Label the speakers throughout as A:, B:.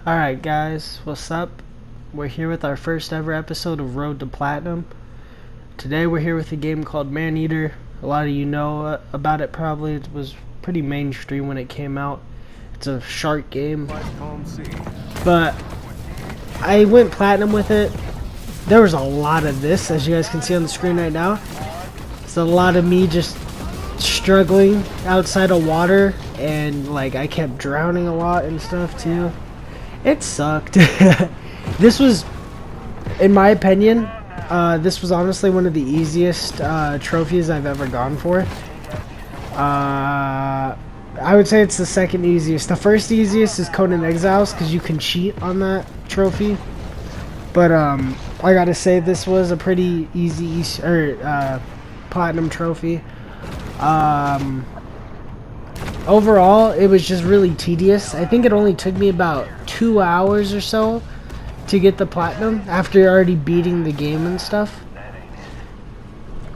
A: Alright guys, what's up? We're here with our first ever episode of Road to Platinum. Today we're here with a game called Maneater. A lot of you know about it probably. It was pretty mainstream when it came out. It's a shark game. But I went platinum with it. There was a lot of this, as you guys can see on the screen right now. It's a lot of me just struggling outside of water, and like I kept drowning a lot and stuff too. It sucked. This was, in my opinion, this was honestly one of the easiest trophies I've ever gone for. I would say it's the second easiest. The first easiest is Conan Exiles, because you can cheat on that trophy. But I gotta say, this was a pretty easy platinum trophy. Overall, it was just really tedious. I think it only took me about 2 hours or so to get the platinum after already beating the game and stuff.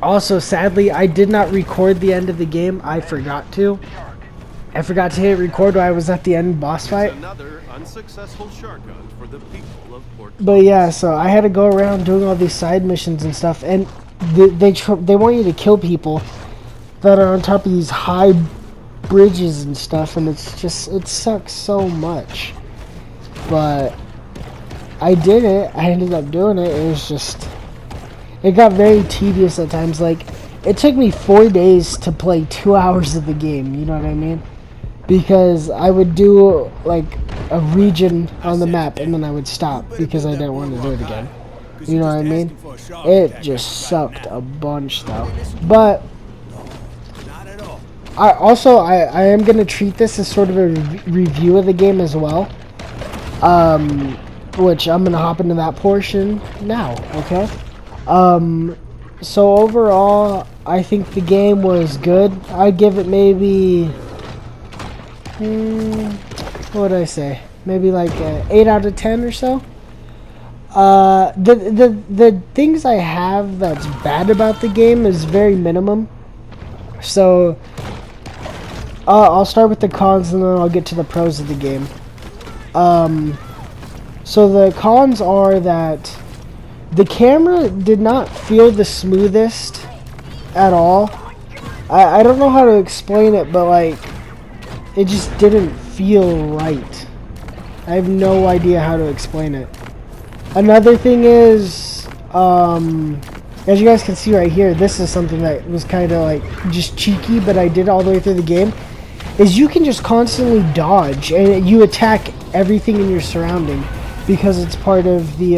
A: Also, sadly, I did not record the end of the game. I forgot to. I forgot to hit record while I was at the end boss fight.
B: Another unsuccessful shark hunt for the people of Port.
A: But yeah, so I had to go around doing all these side missions and stuff, and they want you to kill people that are on top of these high bridges and stuff, and it's just, it sucks so much. But I did it. I ended up doing it. It was just, it got very tedious at times. Like, it took me 4 days to play 2 hours of the game, you know what I mean? Because I would do like a region on the map and then I would stop because I didn't want to do it again. You know what I mean? It just sucked a bunch though. But I am going to treat this as sort of a review of the game as well. Which I'm going to hop into that portion now, okay? So overall, I think the game was good. I'd give it maybe, what would I say? Maybe like 8 out of 10 or so. The things I have that's bad about the game is very minimum. So I'll start with the cons and then I'll get to the pros of the game. So the cons are that the camera did not feel the smoothest at all. I don't know how to explain it, but like, it just didn't feel right. I have no idea how to explain it. Another thing is, as you guys can see right here, this is something that was kind of like just cheeky, but I did all the way through the game, is you can just constantly dodge and you attack everything in your surrounding because it's part of the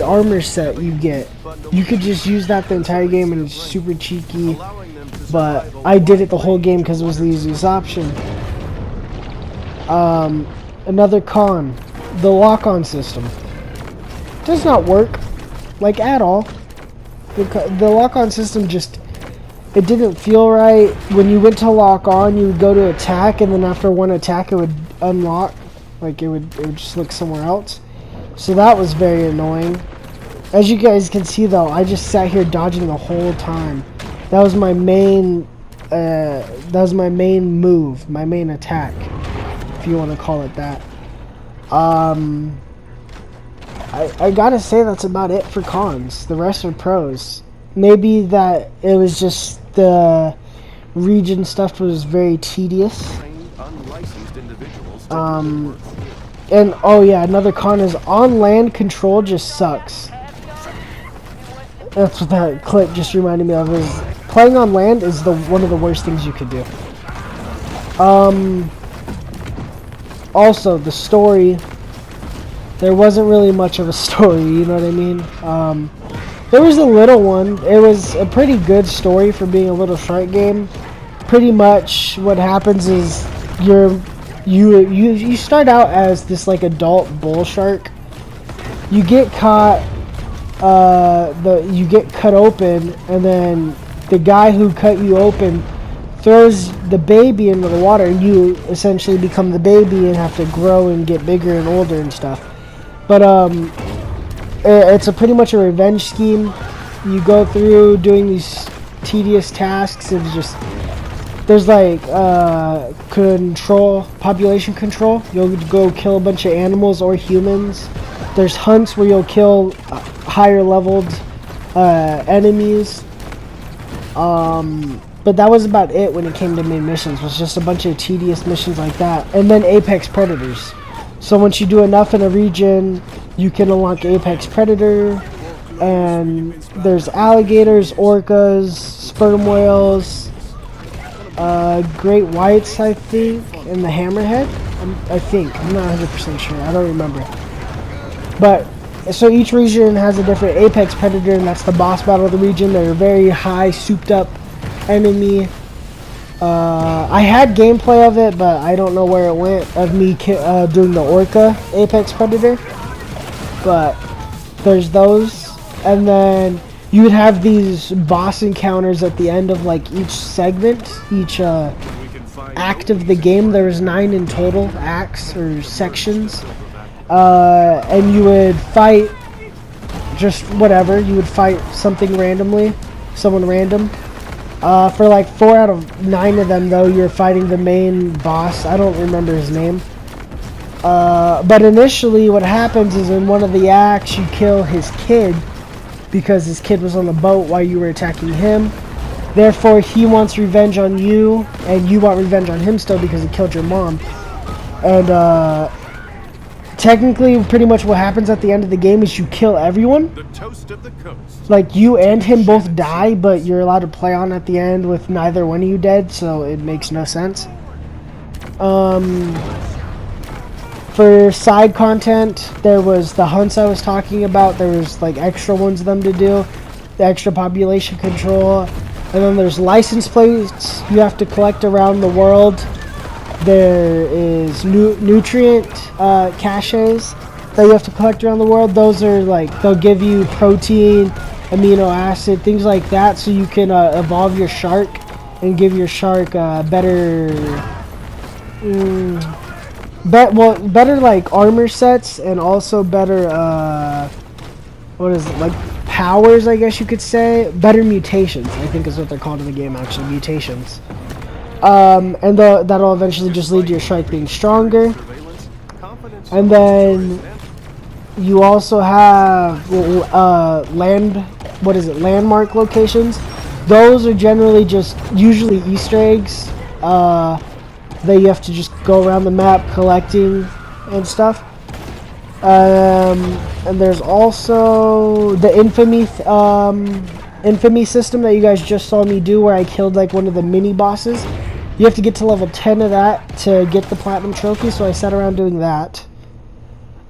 A: armor set you get. You could just use that the entire game and it's super cheeky, but I did it the whole game because it was the easiest option. Another con, the lock-on system does not work, like, at all. The lock-on system just, it didn't feel right. When you went to lock on, you would go to attack, and then after one attack it would unlock, like it would just look somewhere else. So that was very annoying. As you guys can see though, I just sat here dodging the whole time. That was my main move, my main attack, if you want to call it that. I gotta say that's about it for cons. The rest are pros. Maybe that it was just the region stuff was very tedious. And oh yeah, another con is on land control just sucks. That's what that clip just reminded me of. Is playing on land is one of the worst things you could do. Also, the story, there wasn't really much of a story, you know what I mean? There was a little one. It was a pretty good story for being a little shark game. Pretty much what happens is you start out as this like adult bull shark. You get caught, you get cut open, and then the guy who cut you open throws the baby into the water, and you essentially become the baby and have to grow and get bigger and older and stuff. But it's pretty much a revenge scheme. You go through doing these tedious tasks. It's just There's like population control. You'll go kill a bunch of animals or humans. There's hunts where you'll kill higher leveled enemies. But that was about it when it came to main missions. It was just a bunch of tedious missions like that. And then Apex Predators. So once you do enough in a region, you can unlock Apex Predator. And there's alligators, orcas, sperm whales, great whites, I think, and the hammerhead. I think. I'm not 100% sure. I don't remember. But so each region has a different Apex Predator, and that's the boss battle of the region. They're a very high, souped-up enemy. I had gameplay of it, but I don't know where it went, of me doing the Orca Apex Predator. But there's those. And then you would have these boss encounters at the end of like each segment, each act of the game. There was 9 in total acts or sections. And you would fight just whatever. You would fight something randomly, someone random. For like 4 out of 9 of them, though, you're fighting the main boss. I don't remember his name. But initially, what happens is in one of the acts, you kill his kid because his kid was on the boat while you were attacking him. Therefore, he wants revenge on you, and you want revenge on him still because he killed your mom. And technically, pretty much what happens at the end of the game is you kill everyone.
B: The toast of the coast.
A: Like, you and him both die, but you're allowed to play on at the end with neither one of you dead, so it makes no sense. For side content, there was the hunts I was talking about. There was like extra ones of them to do, the extra population control, and then there's license plates you have to collect around the world. There is nutrient caches that you have to collect around the world. Those are like, they'll give you protein, amino acid, things like that, so you can evolve your shark and give your shark better better like armor sets, and also better what is it, like powers, I guess you could say. Better mutations, I think is what they're called in the game, actually, mutations. And that'll eventually just lead to your shark being stronger. And then you also have landmark locations. Those are generally just usually Easter eggs that you have to just go around the map collecting and stuff. And there's also the infamy system that you guys just saw me do, where I killed like one of the mini bosses. You have to get to level 10 of that to get the platinum trophy, so I sat around doing that.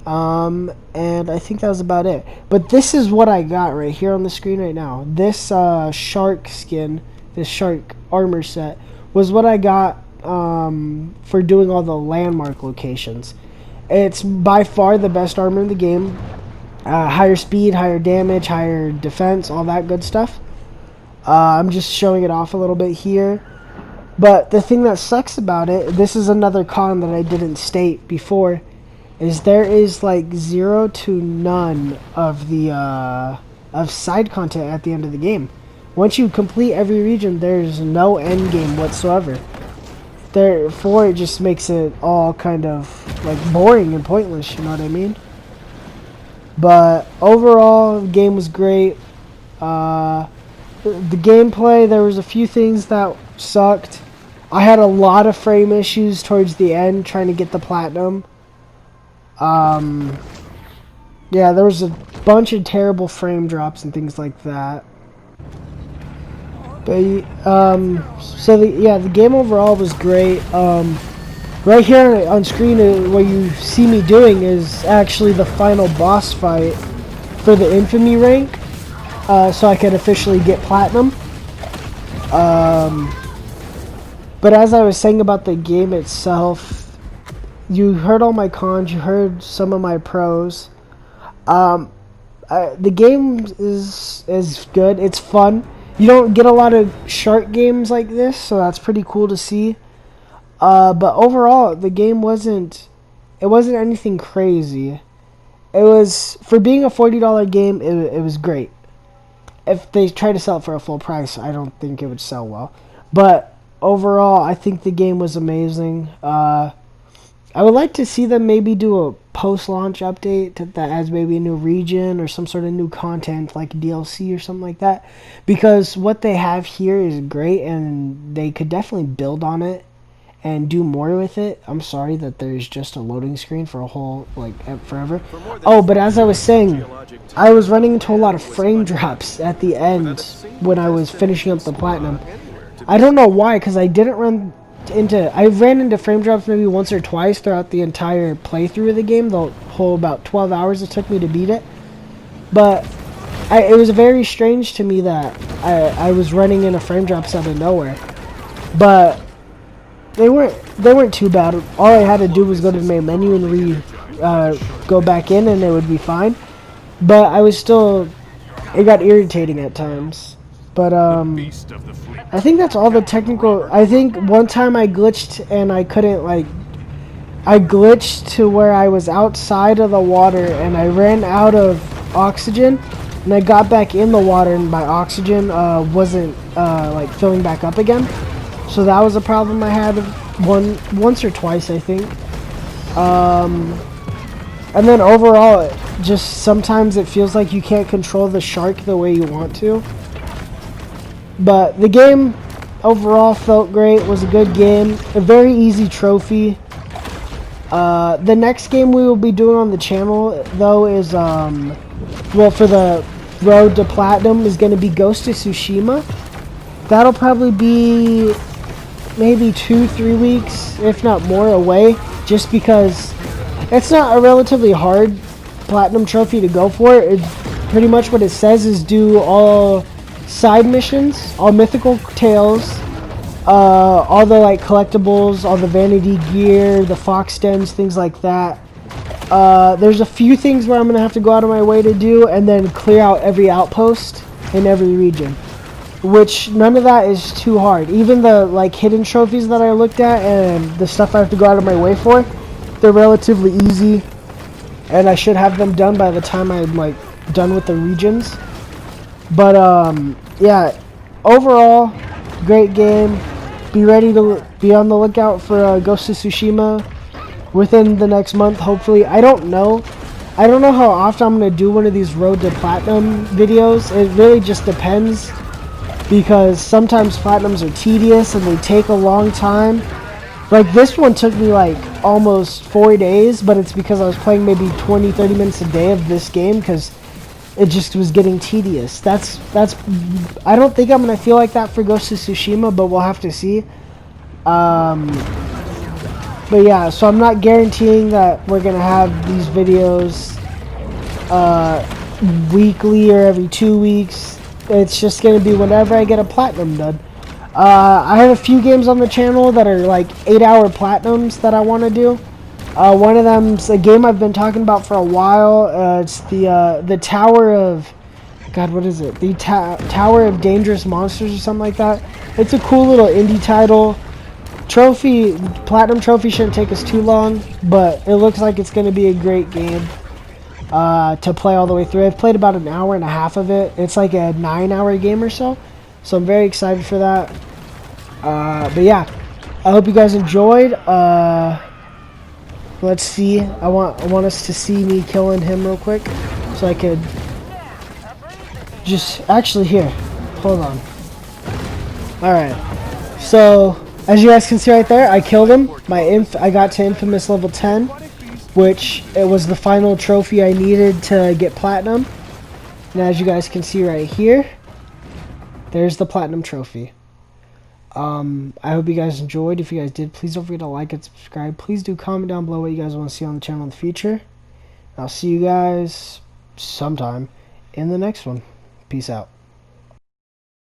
A: And I think that was about it. But this is what I got right here on the screen right now. This shark skin, this shark armor set, was what I got for doing all the landmark locations. It's by far the best armor in the game. Higher speed, higher damage, higher defense, all that good stuff. I'm just showing it off a little bit here. But the thing that sucks about it, this is another con that I didn't state before, is there is like 0 to none of the of side content at the end of the game. Once you complete every region, there's no end game whatsoever. Therefore, it just makes it all kind of like boring and pointless, you know what I mean? But overall, the game was great. The gameplay, there was a few things that sucked. I had a lot of frame issues towards the end trying to get the platinum. Yeah, there was a bunch of terrible frame drops and things like that. But so the game overall was great. Right here on screen, what you see me doing is actually the final boss fight for the infamy rank, so I can officially get platinum. But as I was saying about the game itself, you heard all my cons, you heard some of my pros. The game is good. It's fun. You don't get a lot of shark games like this, so that's pretty cool to see. But overall, the game wasn't anything crazy. It was, for being a $40 game, it was great. If they tried to sell it for a full price, I don't think it would sell well. But overall, I think the game was amazing. I would like to see them maybe do a post-launch update that adds maybe a new region or some sort of new content like DLC or something like that. Because what they have here is great and they could definitely build on it and do more with it. I'm sorry that there's just a loading screen for a whole, like, forever. Oh, but as I was saying, I was running into a lot of frame drops at the end when I was finishing up the platinum. I don't know why, because I ran into frame drops maybe once or twice throughout the entire playthrough of the game, the whole about 12 hours it took me to beat it. But it was very strange to me that I was running into frame drops out of nowhere. But they weren't too bad. All I had to do was go to the main menu and go back in, and it would be fine. But it got irritating at times. But I think that's all the technical. I think one time I glitched and I couldn't, I glitched to where I was outside of the water and I ran out of oxygen, and I got back in the water and my oxygen wasn't filling back up again. So that was a problem I had once or twice, I think. And then overall, just sometimes it feels like you can't control the shark the way you want to. But the game overall felt great. It was a good game. A very easy trophy. The next game we will be doing on the channel, though, is, for the road to platinum, is going to be Ghost of Tsushima. That'll probably be maybe 2-3 weeks, if not more, away. Just because it's not a relatively hard platinum trophy to go for. It's pretty much what it says is do all side missions, all mythical tales, all the collectibles, all the vanity gear, the fox dens, things like that. There's a few things where I'm gonna have to go out of my way to do, and then clear out every outpost in every region, which none of that is too hard. Even the hidden trophies that I looked at and the stuff I have to go out of my way for, they're relatively easy, and I should have them done by the time I'm done with the regions. But yeah, overall, great game. Be ready to be on the lookout for Ghost of Tsushima within the next month, hopefully. I don't know how often I'm going to do one of these Road to Platinum videos. It really just depends, because sometimes Platinums are tedious and they take a long time. Like this one took me almost 4 days, but it's because I was playing maybe 20-30 minutes a day of this game, because it just was getting tedious. That's I don't think I'm gonna feel like that for Ghost of Tsushima, but we'll have to see. But yeah, so I'm not guaranteeing that we're gonna have these videos weekly or every 2 weeks. It's just gonna be whenever I get a platinum done. I have a few games on the channel that are 8-hour platinums that I want to do. One of them's a game I've been talking about for a while. It's the Tower of... God, what is it? The Tower of Dangerous Monsters or something like that. It's a cool little indie title. Platinum trophy shouldn't take us too long, but it looks like it's going to be a great game to play all the way through. I've played about an hour and a half of it. It's like a 9-hour game or so. So I'm very excited for that. But yeah, I hope you guys enjoyed. Let's see. I want us to see me killing him real quick, so I could just actually here. Hold on. All right. So as you guys can see right there, I killed him. I got to infamous level 10, which it was the final trophy I needed to get platinum. And as you guys can see right here, there's the platinum trophy. I hope you guys enjoyed. If you guys did, please don't forget to like and subscribe. Please do comment down below what you guys want to see on the channel in the future. I'll see you guys sometime in the next one. Peace out.